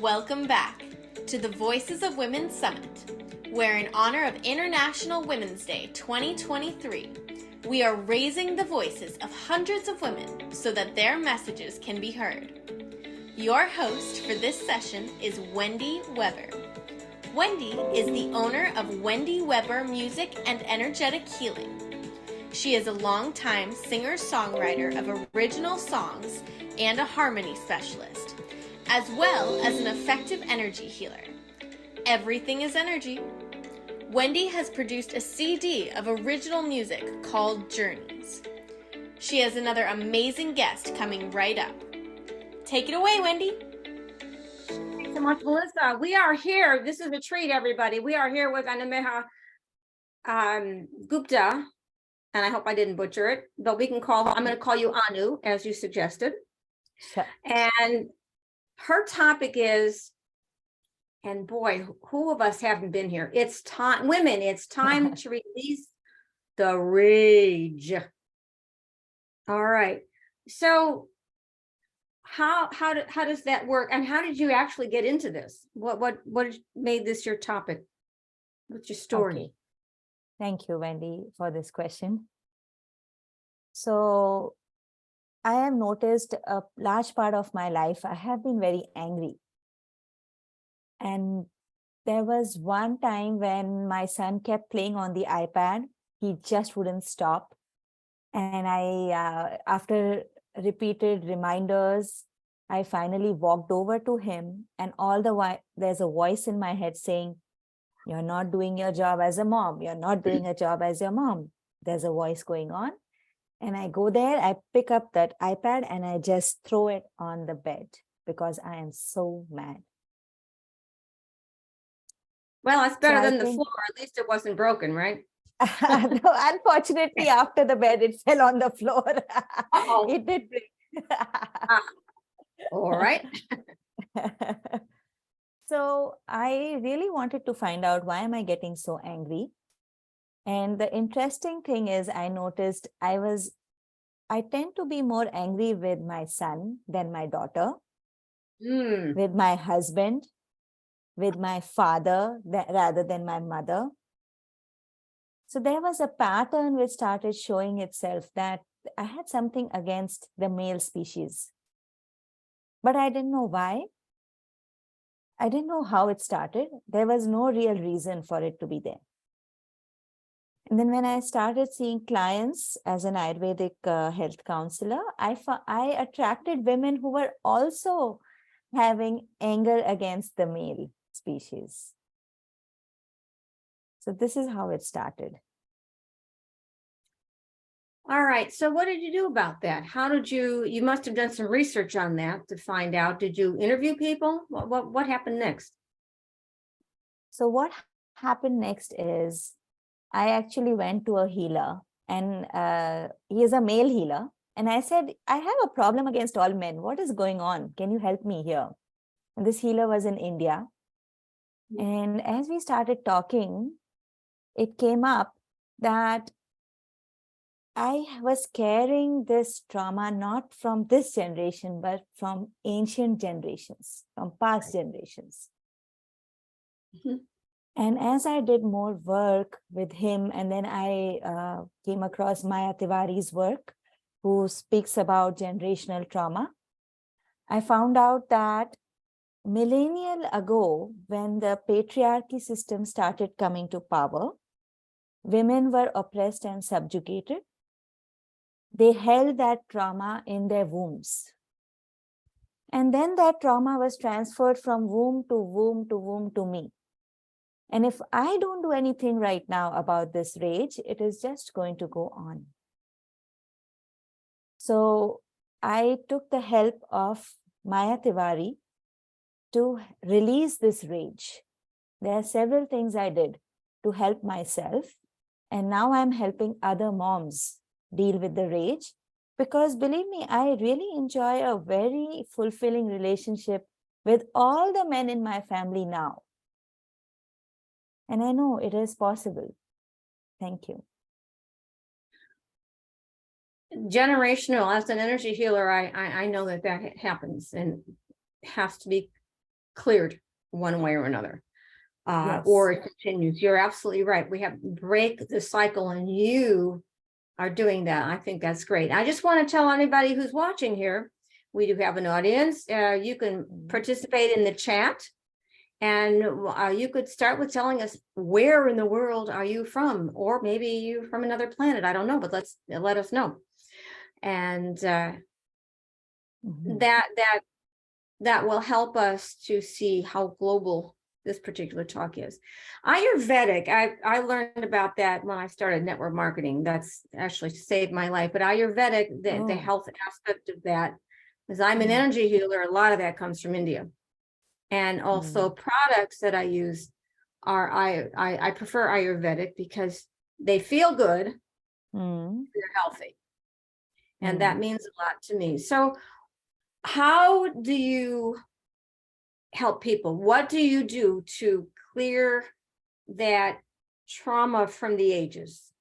Welcome back to the Voices of Women Summit, where in honor of International Women's Day 2023, we are raising the voices of hundreds of women so that their messages can be heard. Your host for this session is Wendy Weber. Wendy is the owner of Wendy Weber Music and Energetic Healing. She is a longtime singer-songwriter of original songs and a harmony specialist, as well as an effective energy healer. Everything is energy. Wendy has produced a CD of original music called Journeys. She has another amazing guest coming right up. Take it away, Wendy. Thanks so much, Melissa. We are here. This is a treat, everybody. We are here with Anumeha Gupta, and I hope I didn't butcher it, but I'm going to call you Anu, as you suggested. Sure. And her topic is, and boy, who of us haven't been here? It's time, women, it's time to release the rage. All right. So how does that work? And how did you actually get into this? What made this your topic? What's your story? Okay. Thank you, Wendy, for this question. So I have noticed a large part of my life, I have been very angry. And there was one time when my son kept playing on the iPad. He just wouldn't stop. And after repeated reminders, I finally walked over to him, and all the while there's a voice in my head saying, "You're not doing your job as a mom. You're not doing a job as your mom." There's a voice going on. And I go there, I pick up that iPad and I just throw it on the bed because I am so mad. Well, it's better than the floor. At least it wasn't broken, right? No, unfortunately, after the bed, it fell on the floor. It did break. All right. So I really wanted to find out, why am I getting so angry? And the interesting thing is, I noticed I tend to be more angry with my son than my daughter, with my husband, with my father, rather than my mother. So there was a pattern which started showing itself, that I had something against the male species. But I didn't know why. I didn't know how it started. There was no real reason for it to be there. And then when I started seeing clients as an Ayurvedic health counselor, I attracted women who were also having anger against the male species. So this is how it started. All right. So what did you do about that? How did you must have done some research on that to find out. Did you interview people? What happened next? So what happened next is, I actually went to a healer, and he is a male healer. And I said, I have a problem against all men. What is going on? Can you help me here? And this healer was in India. And as we started talking, it came up that I was carrying this trauma not from this generation, but from ancient generations, from past generations. And as I did more work with him, and then I came across Maya Tiwari's work, who speaks about generational trauma, I found out that millennial ago, when the patriarchy system started coming to power, women were oppressed and subjugated. They held that trauma in their wombs. And then that trauma was transferred from womb to womb to womb to me. And if I don't do anything right now about this rage, it is just going to go on. So I took the help of Maya Tiwari to release this rage. There are several things I did to help myself. And now I'm helping other moms deal with the rage, because believe me, I really enjoy a very fulfilling relationship with all the men in my family now. And I know it is possible. Thank you. Generational, as an energy healer, I know that happens and has to be cleared one way or another, Yes. or it continues. You're absolutely right. We have to break the cycle, and you are doing that. I think that's great. I just want to tell anybody who's watching here, we do have an audience. You can participate in the chat, and you could start with telling us, where in the world are you from? Or maybe you're from another planet. I don't know, but let us know. And Mhm. that will help us to see how global this particular talk is. Ayurvedic, I learned about that when I started network marketing. That's actually saved my life. But Ayurvedic, the Oh. health aspect of that, because I'm an Mm. energy healer, a lot of that comes from India. And also products that I use are, I prefer Ayurvedic because they feel good, Mm. they're healthy. And Mm. that means a lot to me. So how do you help people? What do you do to clear that trauma from the ages?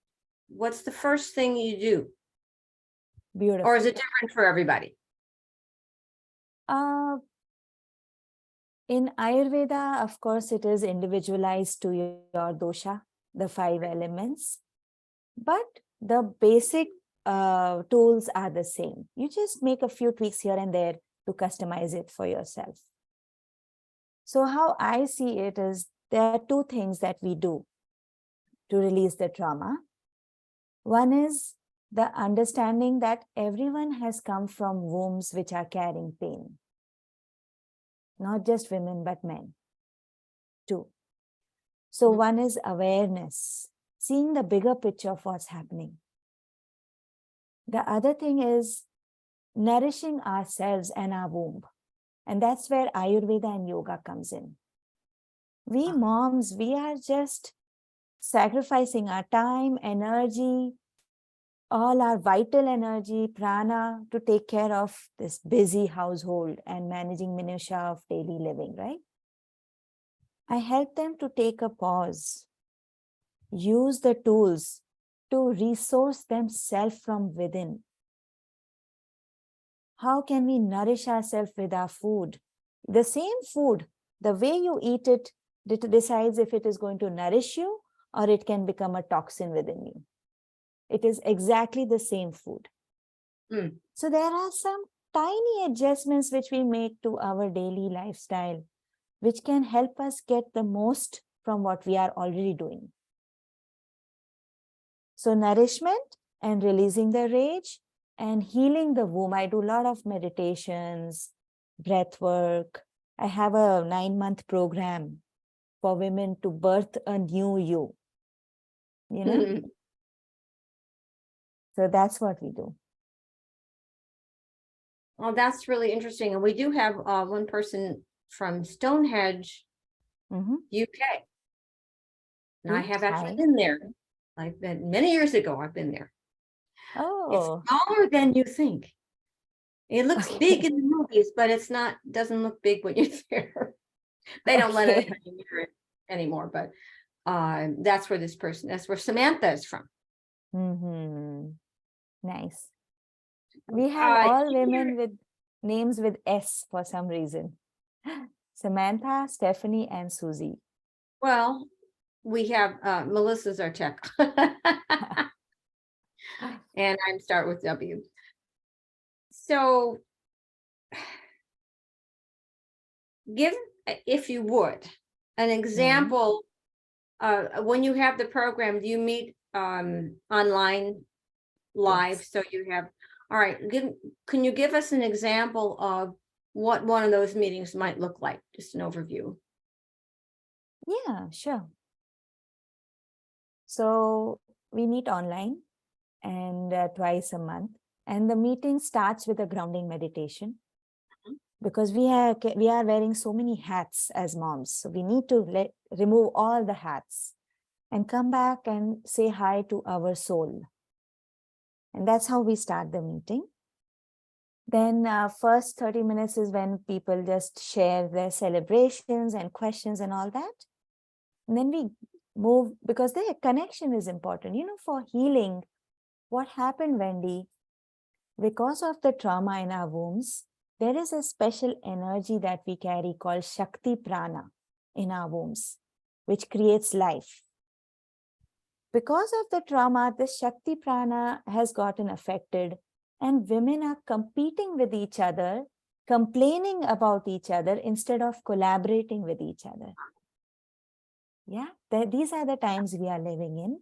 What's the first thing you do? Beautiful. Or is it different for everybody? In Ayurveda, of course, it is individualized to your dosha, the 5 elements, but the basic tools are the same. You just make a few tweaks here and there to customize it for yourself. So how I see it is, there are 2 things that we do to release the trauma. One is the understanding that everyone has come from wombs which are carrying pain. Not just women, but men too. So one is awareness, seeing the bigger picture of what's happening. The other thing is nourishing ourselves and our womb. And that's where Ayurveda and yoga comes in. We moms, we are just sacrificing our time, energy, all our vital energy, prana, to take care of this busy household and managing minutiae of daily living, right? I help them to take a pause, use the tools to resource themselves from within. How can we nourish ourselves with our food? The same food, the way you eat it, decides if it is going to nourish you or it can become a toxin within you. It is exactly the same food. So there are some tiny adjustments which we make to our daily lifestyle, which can help us get the most from what we are already doing. So nourishment and releasing the rage and healing the womb. I do a lot of meditations, breath work. I have a 9-month program for women to birth a new you, you know? So that's what we do. Well, that's really interesting. And we do have one person from Stonehenge, UK. And I have actually been there. I've been many years ago, I've been there. Oh. It's smaller than you think. It looks big in the movies, but it's not, doesn't look big when you're there. They don't let anybody near it anymore, but that's where Samantha is from. Nice. We have all women with names with S for some reason. Samantha, Stephanie, and Susie. Well, we have Melissa's our tech. And I'm start with W. So give, if you would, an example. When you have the program, do you meet online live? Yes. So you have, all right, can you give us an example of what one of those meetings might look like? Just an overview. Yeah, sure. So we meet online and twice a month, and the meeting starts with a grounding meditation, because we are wearing so many hats as moms. So we need to remove all the hats and come back and say hi to our soul. And that's how we start the meeting. Then first 30 minutes is when people just share their celebrations and questions and all that. And then we move, because the connection is important. You know, for healing, what happened, Wendy, because of the trauma in our wombs, there is a special energy that we carry called Shakti Prana in our wombs, which creates life. Because of the trauma, the Shakti Prana has gotten affected, and women are competing with each other, complaining about each other instead of collaborating with each other. Yeah, these are the times we are living in.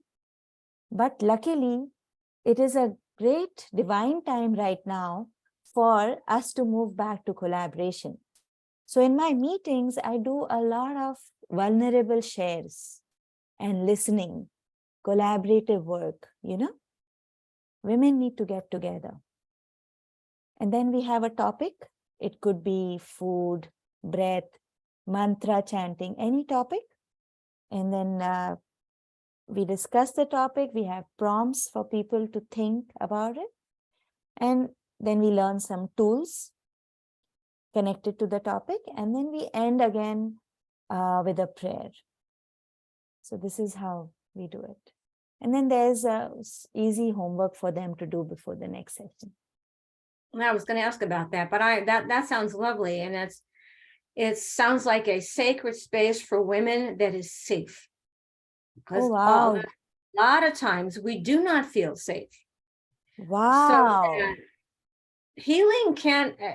But luckily, it is a great divine time right now for us to move back to collaboration. So in my meetings, I do a lot of vulnerable shares and listening, collaborative work, you know. Women need to get together. And then we have a topic. It could be food, breath, mantra chanting, any topic. And then we discuss the topic. We have prompts for people to think about it. And then we learn some tools connected to the topic. And then we end again with a prayer. So this is how we do it. And then there's easy homework for them to do before the next session. I was going to ask about that, but that sounds lovely. And it sounds like a sacred space for women that is safe. Because Oh, wow. a lot of times we do not feel safe. Wow. So healing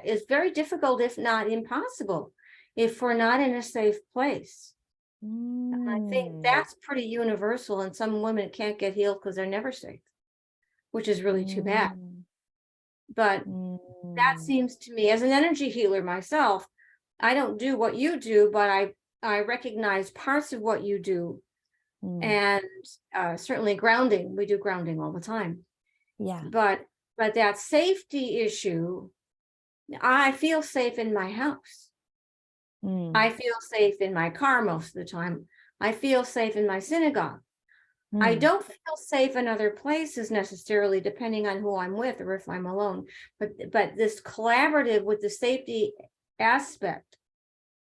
is very difficult, if not impossible, if we're not in a safe place. And I think that's pretty universal, and some women can't get healed because they're never safe, which is really too bad. But that seems to me, as an energy healer myself, I don't do what you do, but I recognize parts of what you do. And certainly grounding, we do grounding all the time. Yeah. But that safety issue, I feel safe in my house. I feel safe in my car most of the time. I feel safe in my synagogue. I don't feel safe in other places necessarily, depending on who I'm with or if I'm alone. But this collaborative with the safety aspect,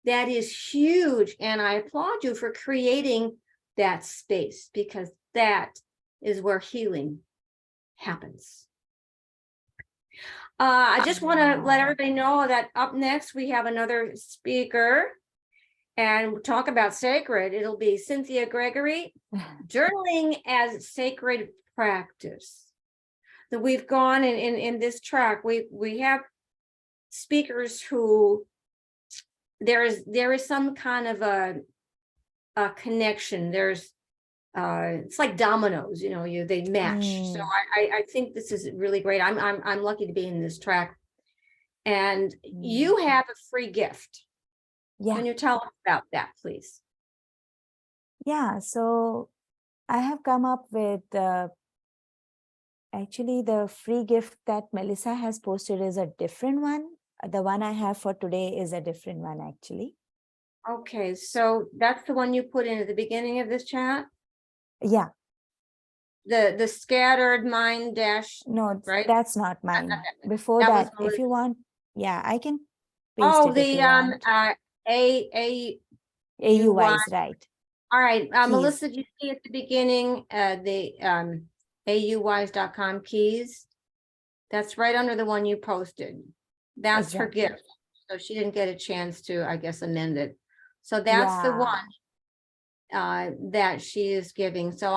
that is huge. And I applaud you for creating that space, because that is where healing happens. I just want to let everybody know that up next we have another speaker, and we'll talk about sacred. It'll be Cynthia Gregory, journaling as sacred practice. That we've gone in this track. We have speakers who there is some kind of a connection. There's it's like dominoes, you know, they match. So I think this is really great. I'm lucky to be in this track. And you have a free gift. Yeah. Can you tell us about that, please? Yeah. So I have come up with actually the free gift that Melissa has posted is a different one. The one I have for today is a different one, actually. Okay, so that's the one you put in at the beginning of this chat? Yeah. The scattered mind dash. No, right? that's not mine. Before that that, was if you want, yeah, I can paste Oh, it if you want. AUYs, right. All right, Keys. Melissa, did you see at the beginning the AUYs.com keys? That's right under the one you posted. That's her Exactly. gift. So she didn't get a chance to, I guess, amend it. So that's the one that she is giving. So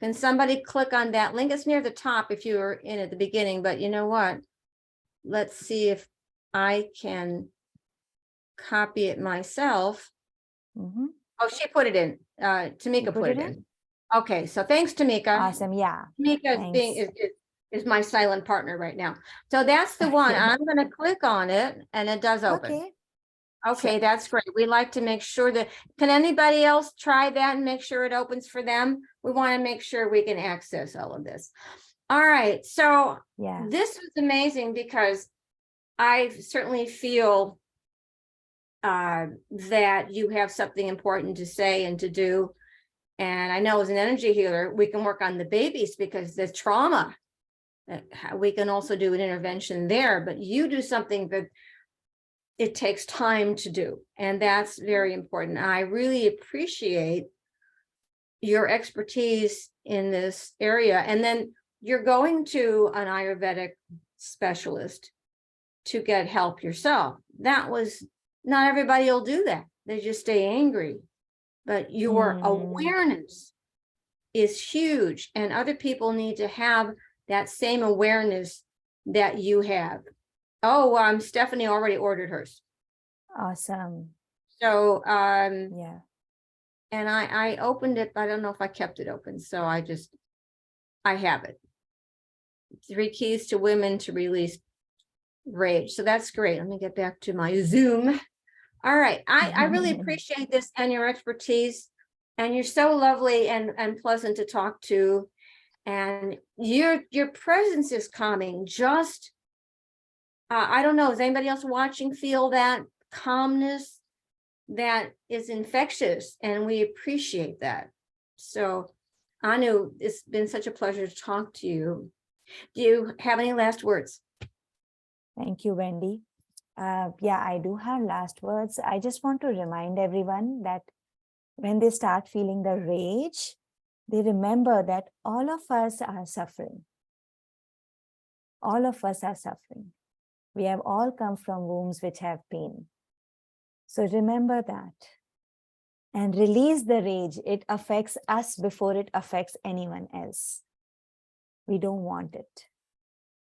can somebody click on that link? It's near the top if you were in at the beginning, but you know what? Let's see if I can copy it myself. Oh, she put it in. Tamika put it in. Okay, so thanks, Tamika. Awesome, yeah. Tamika is my silent partner right now. So that's the one. I'm going to click on it and it does open. Okay, sure. That's great. We like to make sure that, can anybody else try that and make sure it opens for them? We want to make sure we can access all of this. All right, so this was amazing because I certainly feel that you have something important to say and to do. And I know as an energy healer, we can work on the babies because the trauma, we can also do an intervention there, but you do something that it takes time to do. And that's very important. I really appreciate your expertise in this area. And then you're going to an Ayurvedic specialist to get help yourself. Not everybody will do that. They just stay angry. But your awareness is huge, and other people need to have that same awareness that you have. Oh, Stephanie already ordered hers. Awesome. So, Yeah. and I opened it, but I don't know if I kept it open. So I have it. 3 keys to women to release rage. So that's great. Let me get back to my Zoom. All right. I really appreciate this and your expertise. And you're so lovely and pleasant to talk to. And your presence is calming. Just, I don't know, is anybody else watching feel that calmness that is infectious? And we appreciate that. So Anu, it's been such a pleasure to talk to you. Do you have any last words? Thank you, Wendy. Yeah, I do have last words. I just want to remind everyone that when they start feeling the rage, they remember that all of us are suffering. All of us are suffering. We have all come from wombs which have pain. So remember that and release the rage. It affects us before it affects anyone else. We don't want it.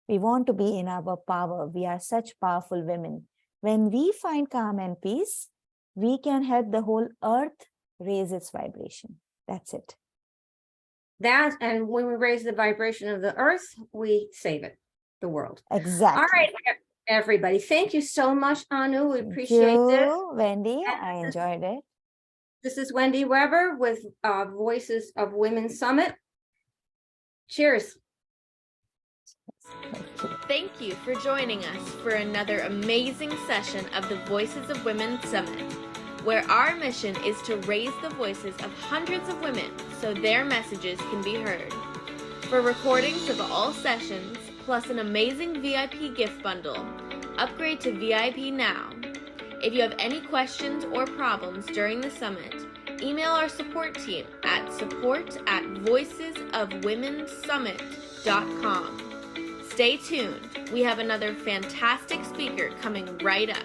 We want to be in our power. We are such powerful women. When we find calm and peace, we can help the whole earth raise its vibration. That's it. And when we raise the vibration of the earth, we save it, the world. Exactly. All right, everybody. Thank you so much, Anu. We appreciate this. Thank you, Wendy. I enjoyed it. This is Wendy Weber with Voices of Women Summit. Cheers. Thank you for joining us for another amazing session of the Voices of Women Summit, where our mission is to raise the voices of hundreds of women so their messages can be heard. For recordings of all sessions, plus an amazing VIP gift bundle, upgrade to VIP now. If you have any questions or problems during the summit, email our support team at support@voicesofwomensummit.com. Stay tuned. We have another fantastic speaker coming right up.